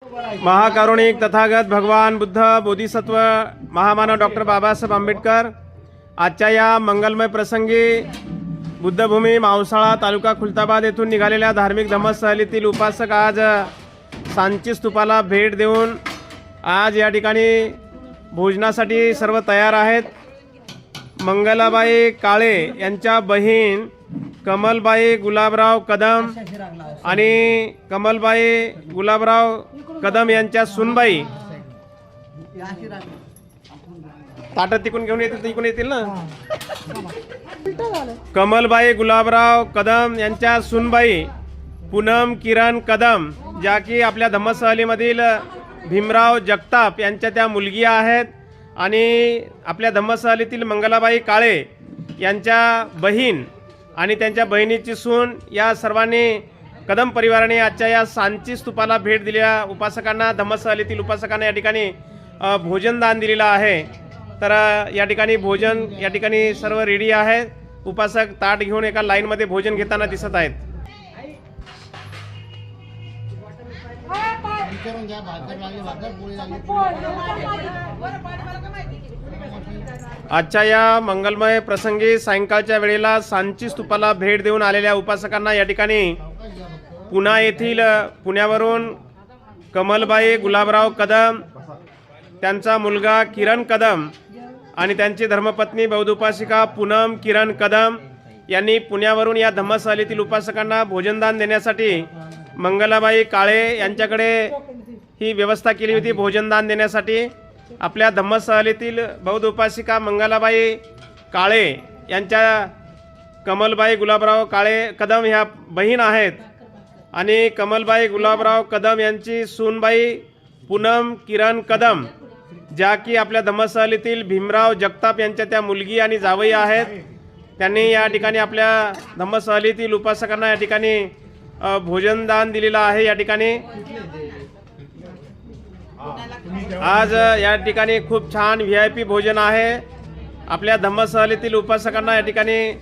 महाकारुणिक तथागत भगवान बुद्ध बोधिसत्व महामानव डॉक्टर बाबासाहेब आंबेडकर आजच्या या मंगलमय प्रसंगी बुद्धभूमी मावसाळा तालुका खुलताबाद येथून निघालेल्या धार्मिक धम्मसहलीतील उपासक आज सांची स्तूपाला भेट देऊन आज या ठिकाणी भोजनासाठी सर्व तयार आहेत। मंगलाबाई काळे यांच्या बहीण कमलबाई गुलाबराव कदम आणि कमलबाई गुलाबराव कदम यांच्या सुनबाई ताटं तिकून घेऊन येतील तिकून येतील ना। कमलबाई गुलाबराव कदम यांच्या सुनबाई पूनम किरण कदम ज्या की आपल्या धम्मसहलीमधील भीमराव जगताप यांच्या त्या मुलगी आहेत आणि आपल्या धम्मसहलीतील मंगलाबाई काळे यांच्या बहीण आणि त्यांच्या बहिणीची सून या सर्वांनी कदम परिवाराने आजच्या या सांची स्तूपाला भेट दिलेल्या उपासकांना धम्मसहलीतील उपासकांना या ठिकाणी भोजनदान दिलेलं आहे। तर या ठिकाणी भोजन या ठिकाणी सर्व रेडी आहे। उपासक ताट घेऊन एका लाईनमध्ये भोजन घेताना दिसत आहेत। आजच्या या मंगलमय प्रसंगी सायंकाळच्या वेळेला सांची स्तूपाला भेट देऊन आलेल्या उपासकांना या ठिकाणी पुण्यावरून कमलबाई गुलाबराव कदम त्यांचा मुलगा किरण कदम आणि त्यांची धर्मपत्नी बौद्ध उपासिका पूनम किरण कदम यांनी पुण्यावरून या धम्मसहलीतील उपासकांना भोजनदान देण्यासाठी मंगलाबाई काळे यांच्याकडे ही व्यवस्था केली होती। भोजनदान देण्यासाठी आपल्या धम्मसहलीतील बौद्ध उपासिका मंगलाबाई काळे यांच्या कमलबाई गुलाबराव काळे कदम ह्या बहीण आहेत आणि कमलबाई गुलाबराव कदम यांची सूनबाई पूनम किरण कदम ज्या की आपल्या धम्मसहलीतील भीमराव जगताप यांच्या त्या मुलगी आणि जावई आहेत। त्यांनी या ठिकाणी आपल्या धम्मसहलीतील उपासकांना या ठिकाणी भोजनदान दिलेलं आहे। या ठिकाणी आज या ठिकाणी खूप छान VIP भोजन आहे। आपल्या धम्मसहलीतील उपासकांना या ठिकाणी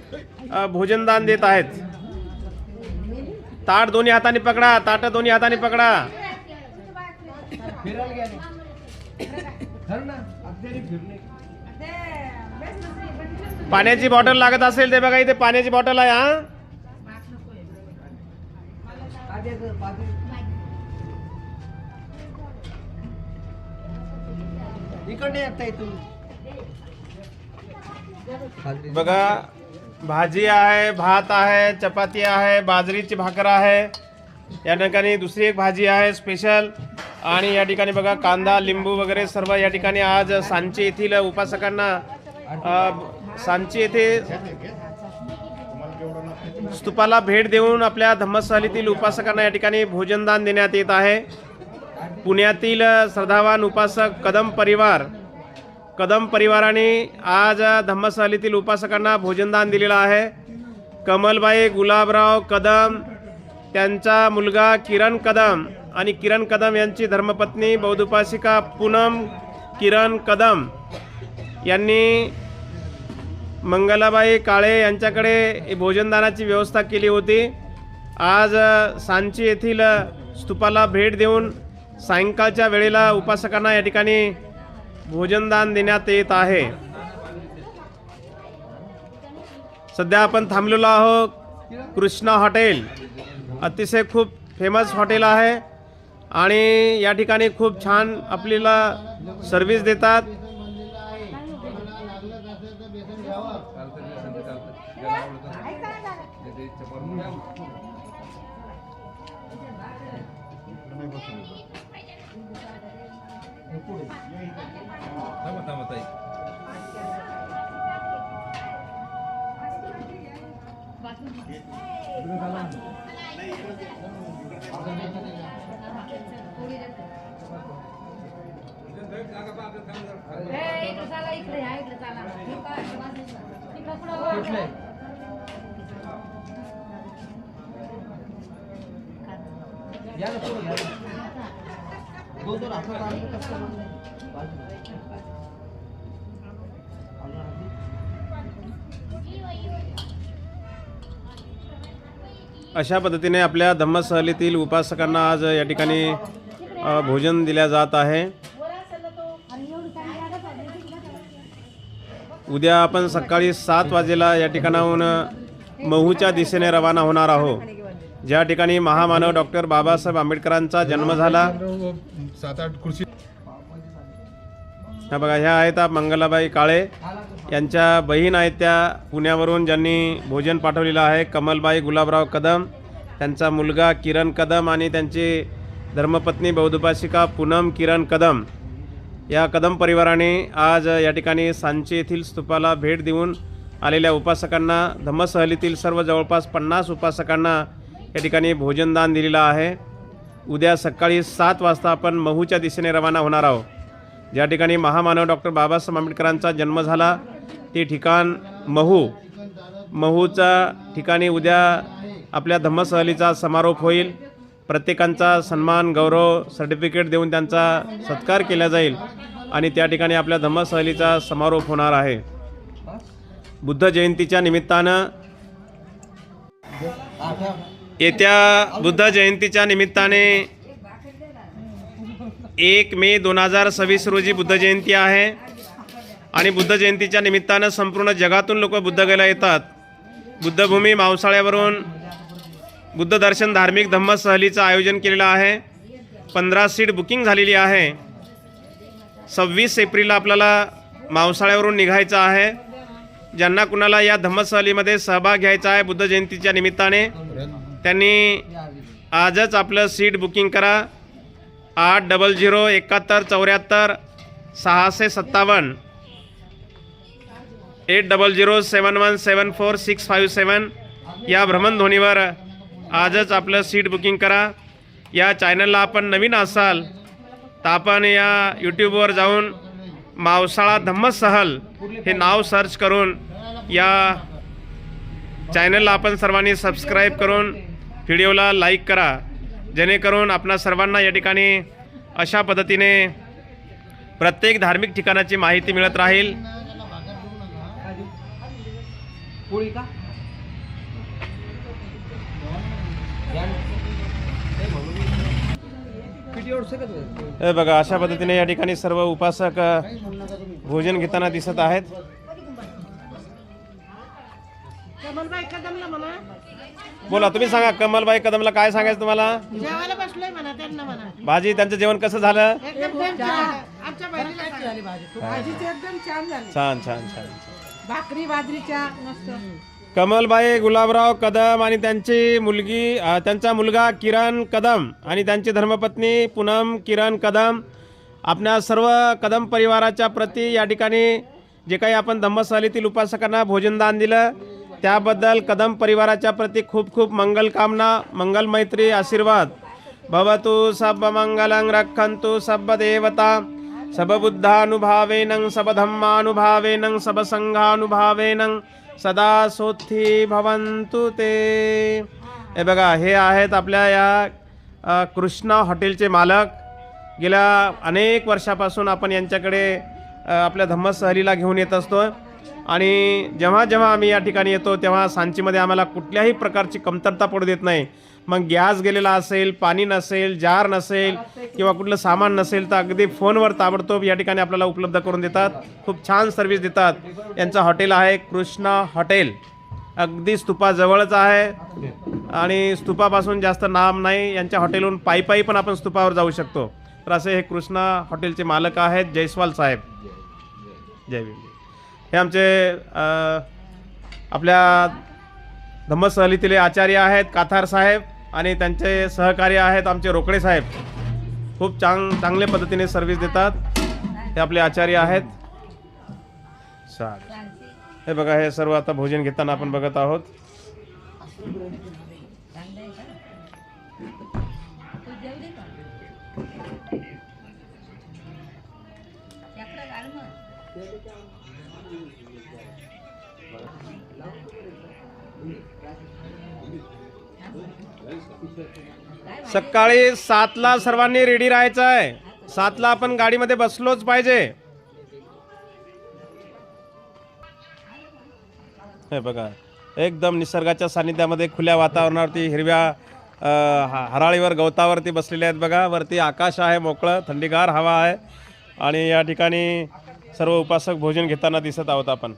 भोजनदान देत आहेत। ताट दोन्ही हाताने पकडा, ताट दोन्ही हाताने पकडा। पाण्याची बॉटल लागत असेल ते बघा, इथे पाण्याची बॉटल आहे। हा बघा, भाजी आहे, भात आहे, चपाती आहे, बाजरीची भाकर आहे, या ठिकाणी दुसरी एक भाजी आहे स्पेशल आणि या ठिकाणी बघा कांदा लिंबू वगैरे सर्व या ठिकाणी आज सांची येथील उपासकांना सांची येथे स्तूपाला भेट देऊन आपल्या धम्मसहलीतील उपासकांना या ठिकाणी भोजनदान देण्यात येत आहे। पुण्यातील श्रद्धावान उपासक कदम परिवाराने आज धम्मसहलीतील उपासकांना भोजनदान दिलेलं आहे। कमलबाई गुलाबराव कदम त्यांचा मुलगा किरण कदम आणि किरण कदम यांची धर्मपत्नी बौद्ध उपासिका पूनम किरण कदम यांनी मंगलाबाई काळे यांच्याकडे भोजनदानाची व्यवस्था केली होती। आज सांची येथील स्तूपाला भेट देऊन सायंकाळच्या वेळेला उपासकांना या ठिकाणी भोजनदान देण्यात येत आहे। सध्या आपण थांबलेलो आहोत कृष्णा हॉटेल, अतिशय खूप फेमस हॉटेल आहे आणि या ठिकाणी खूप छान आपल्याला सर्व्हिस देतात। अशा पद्धतीने आपल्या धम्मसहलीतील उपासकांना आज या ठिकाणी भोजन दिल्या जात आहे। उद्या आपण सकाळी 7 वाजेला या ठिकाणाहून महूच्या दिशेने रवाना होणार आहोत, ज्या ठिकाणी महामानव डॉक्टर बाबासाहेब आंबेडकरांचा जन्म झाला। 7-8 खुर्ची हा बघा, ह्या आहेत मंगलाबाई काळे, यांच्या बहीण आहेत त्या पुण्यावरून, ज्यांनी भोजन पाठवलेलं आहे। कमलबाई गुलाबराव कदम, त्यांचा मुलगा किरण कदम आणि त्यांची धर्मपत्नी बौद्धोपासिका पूनम किरण कदम। या कदम परिवाराने आज या ठिकाणी सांची येथील स्तूपाला भेट देऊन आलेल्या उपासकांना, धम्मसहलीतील सर्व जवळपास 50 उपासकांना या ठिकाणी भोजनदान दिलेलं आहे। उद्या सकाळी 7 वाजता आपण महूच्या दिशेने रवाना होणार आहोत, ज्या ठिकाणी महामानव डॉक्टर बाबासाहेब आंबेडकरांचा जन्म झाला ते ठिकाण महूच्या ठिकाणी उद्या आपल्या धम्मसहलीचा समारोप होईल। प्रत्येकांचा सन्मान गौरव सर्टिफिकेट देऊन त्यांचा सत्कार केला जाईल आणि त्या ठिकाणी आपल्या धम्मसहलीचा समारोप होणार आहे। बुद्ध जयंतीच्या निमित्तानं येत्या बुद्ध जयंतीच्या निमित्ताने 1 मे 2026 रोजी बुद्ध जयंती आहे आणि बुद्ध जयंतीच्या निमित्तानं संपूर्ण जगातून लोक बुद्धगयेला येतात। बुद्धभूमी मावसाळ्यावरून बुद्ध दर्शन धार्मिक धम्मसहलीचं आयोजन केलेलं आहे। 15 सीट बुकिंग झालेली आहे। 26 एप्रिलला आपल्याला मावसाळ्यावरून निघायचं आहे। ज्यांना कुणाला या धम्मसहलीमध्ये सहभाग घ्यायचा आहे बुद्ध जयंतीच्या निमित्ताने, त्यांनी आजच आपलं सीट बुकिंग करा। 800-7174-657 8007174657 या भ्रमणध्वनीवर आजच आपलं सीट बुकिंग करा। या चॅनलला आपण नवीन असाल तर आपण या यूट्यूबवर जाऊन मावसाळा धम्मसहल हे नाव सर्च करून या चॅनलला आपण सर्वांनी सबस्क्राईब करून व्हिडिओला लाईक करा, जेणेकरून आपणा सर्वांना या ठिकाणी अशा पद्धतीने प्रत्येक धार्मिक ठिकाणाची माहिती मिळत राहील। हे बघा, अशा पद्धतीने या ठिकाणी सर्व उपासक भोजन घेताना दिसत आहेत। बोला, तुम्ही सांगा, कमलबाई कदमला काय सांगायचं तुम्हाला? जेवायला बसलोय म्हणा त्यांना म्हणा। भाजी, त्यांचं जेवण कसं झालं? एकदम आमच्या बहिणीला झाली भाजी, भाजीची एकदम छान झाली, छान छान छान। भाकरी बाजरीच्या मस्त। कमलबाई गुलाबराव कदम आणि त्यांची मुलगी, त्यांचा मुलगा किरण कदम आणि त्यांची धर्मपत्नी पूनम किरण कदम, आपल्या सर्व कदम परिवाराच्या प्रती या ठिकाणी जे काही आपण धम्मसहलीतील उपासकांना भोजनदान दिलं त्याबद्दल कदम परिवाराच्या प्रती खूप खूप मंगल कामना, मंगल मैत्री, आशीर्वाद। भवतु सब मंगलं रक्षन्तु सब देवता सब बुद्धानुभावेनं सब धम्मानुभावेनं सब संघानुभावेनं सदा सोथी भवन्तु ते। हे बघा, हे आहेत आपल्या या कृष्णा हॉटेलचे मालक। गेल्या अनेक वर्षापासून आपण यांच्याकडे आपल्या धम्मसहलीला घेऊन येत असतो आणि जेव्हा जेव्हा आम्ही या ठिकाणी येतो तेव्हा सांचीमध्ये आम्हाला कुठल्याही प्रकारची कमतरता पडू देत नाही। मग गॅस गेलेला असेल, पाणी नसेल, जार नसेल किंवा कुठलं सामान नसेल तर अगदी फोनवर ताबडतोब या ठिकाणी आपल्याला उपलब्ध करून देतात। खूप छान सर्व्हिस देतात। यांचं हॉटेल आहे कृष्णा हॉटेल, अगदी स्तूपाजवळच आहे आणि स्तूपापासून जास्त लांब नाही। यांच्या हॉटेलहून पायी पण आपण स्तूपावर जाऊ शकतो। तर असे हे कृष्णा हॉटेलचे मालक आहेत जयस्वाल साहेब। जय भीम। हे आमचे आपल्या धम्मसहलीतील आचार्य आहेत काथार साहेब आणि त्यांचे सहकारी आहेत आमचे रोकडे साहेब। खूप चांगल्या पद्धतीने सर्व्हिस देतात। हे आपले आचार्य आहेत। हे बघा, हे सर्व आता भोजन घेताना आपण बघत आहोत। सकाळी 7ला सर्वांनी रेडी राहायचं आहे। 7ला आपण गाडीमध्ये बसलोच पाहिजे। हे बघा, एकदम निसर्गाच्या सानिध्यामध्ये खुल्या वातावरणावरती हिरव्या हराळीवर गवतावरती बसलेले आहेत बघा. वरती आकाश आहे, मोकळं थंडीगार हवा आहे आणि या ठिकाणी सर्व उपासक भोजन घेताना दिसत आहोत आपण.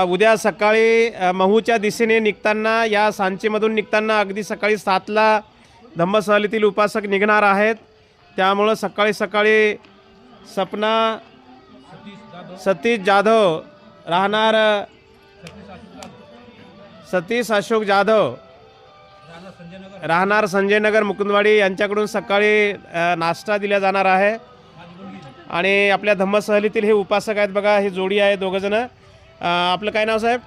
उद्या सकाळी महूच्या दिशेने निघताना, या सांचीमधून निघताना अगदी सकाळी 7ला धम्मसहलीतील उपासक निघणार आहेत. त्यामुळं सकाळी सकाळी सपना सतीश जाधव राहणार सतीश अशोक जाधव राहणार संजयनगर मुकुंदवाडी यांच्याकडून सकाळी नाश्ता दिला जाणार आहे. आणि आपल्या धम्मसहलीतील हे उपासक आहेत बघा, हे जोडी आहे दोघंजण. आपलं काय नाव साहेब?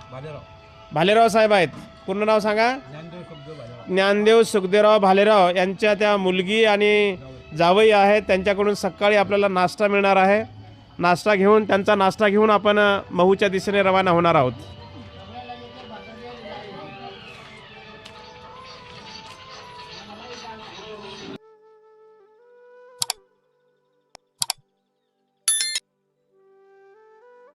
भालेराव साहेब आहेत. पूर्ण नाव सांगा. ज्ञानदेव सुखदेवराव भालेराव यांच्या त्या मुलगी आणि जावई आहेत, त्यांच्याकडून सकाळी आपल्याला नाश्ता मिळणार आहे. नाश्ता घेऊन, त्यांचा नाश्ता घेऊन आपण महूच्या दिशेने रवाना होणार आहोत.